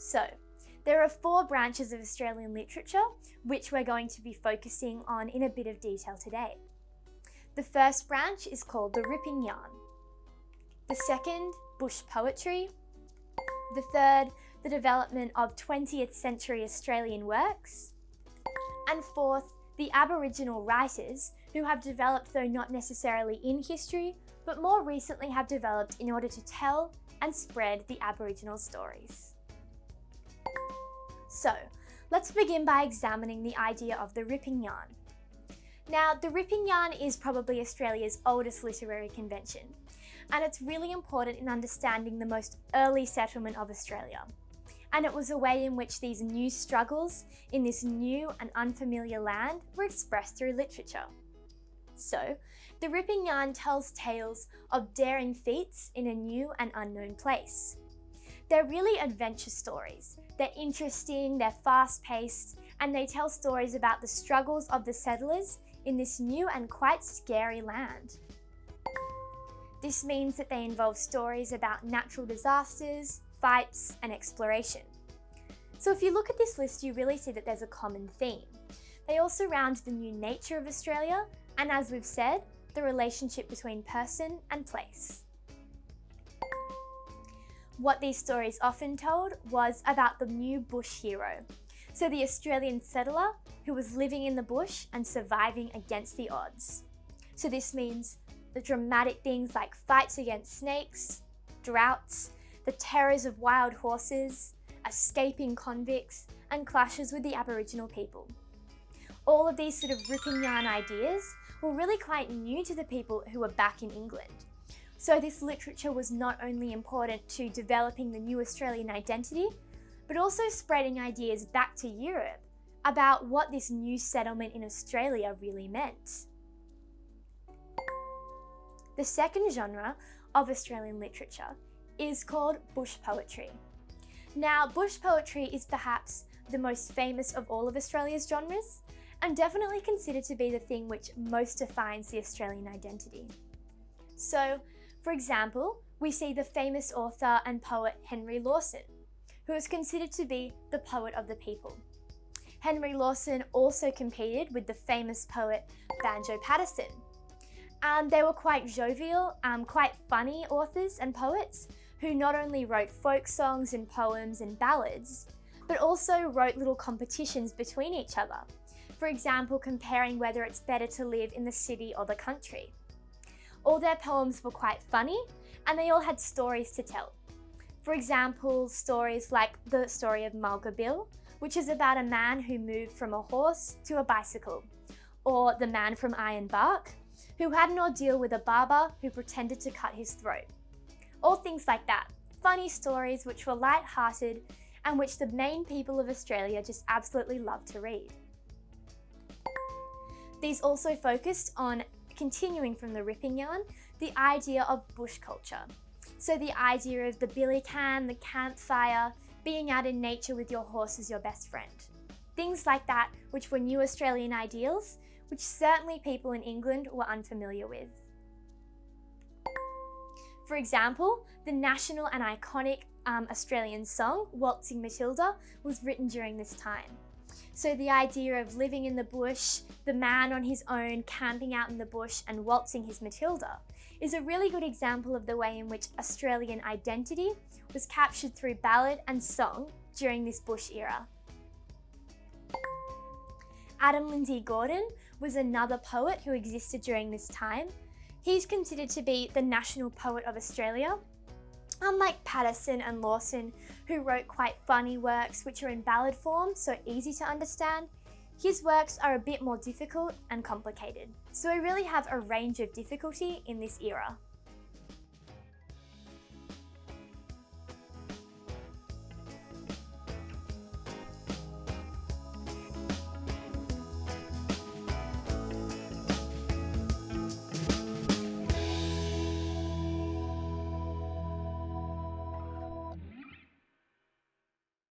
So, there are 4 branches of Australian literature, which we're going to be focusing on in a bit of detail today. The first branch is called the Ripping Yarn. The second, bush poetry. The third, the development of 20th century Australian works. And fourth, the Aboriginal writers who have developed, though not necessarily in history, but more recently have developed in order to tell and spread the Aboriginal stories. So, let's begin by examining the idea of the ripping yarn. Now, the ripping yarn is probably Australia's oldest literary convention, and it's really important in understanding the most early settlement of Australia. And it was a way in which these new struggles in this new and unfamiliar land were expressed through literature. So, the ripping yarn tells tales of daring feats in a new and unknown place. They're really adventure stories. They're interesting, they're fast-paced, and they tell stories about the struggles of the settlers in this new and quite scary land. This means that they involve stories about natural disasters, fights, and exploration. So if you look at this list, you really see that there's a common theme. They all surround the new nature of Australia, and as we've said, the relationship between person and place. What these stories often told was about the new bush hero, so the Australian settler who was living in the bush and surviving against the odds. So this means the dramatic things like fights against snakes, droughts, the terrors of wild horses, escaping convicts, and clashes with the Aboriginal people. All of these sort of ripping yarn ideas were really quite new to the people who were back in England. So this literature was not only important to developing the new Australian identity, but also spreading ideas back to Europe about what this new settlement in Australia really meant. The second genre of Australian literature is called bush poetry. Now, bush poetry is perhaps the most famous of all of Australia's genres, and definitely considered to be the thing which most defines the Australian identity. So, for example, we see the famous author and poet Henry Lawson, who is considered to be the poet of the people. Henry Lawson also competed with the famous poet Banjo Paterson. They were quite jovial, quite funny authors and poets who not only wrote folk songs and poems and ballads, but also wrote little competitions between each other. For example, comparing whether it's better to live in the city or the country. All their poems were quite funny, and they all had stories to tell. For example, stories like the story of Mulga Bill, which is about a man who moved from a horse to a bicycle, or the man from Iron Bark, who had an ordeal with a barber who pretended to cut his throat. All things like that, funny stories which were light-hearted and which the main people of Australia just absolutely loved to read. These also focused on, continuing from the ripping yarn, the idea of bush culture. So the idea of the billy can, the campfire, being out in nature with your horse as your best friend. Things like that, which were new Australian ideals, which certainly people in England were unfamiliar with. For example, the national and iconic Australian song, Waltzing Matilda, was written during this time. So the idea of living in the bush, the man on his own camping out in the bush and waltzing his Matilda, is a really good example of the way in which Australian identity was captured through ballad and song during this bush era. Adam Lindsay Gordon was another poet who existed during this time. He's considered to be the national poet of Australia. Unlike Paterson and Lawson, who wrote quite funny works which are in ballad form, so easy to understand, his works are a bit more difficult and complicated. So we really have a range of difficulty in this era.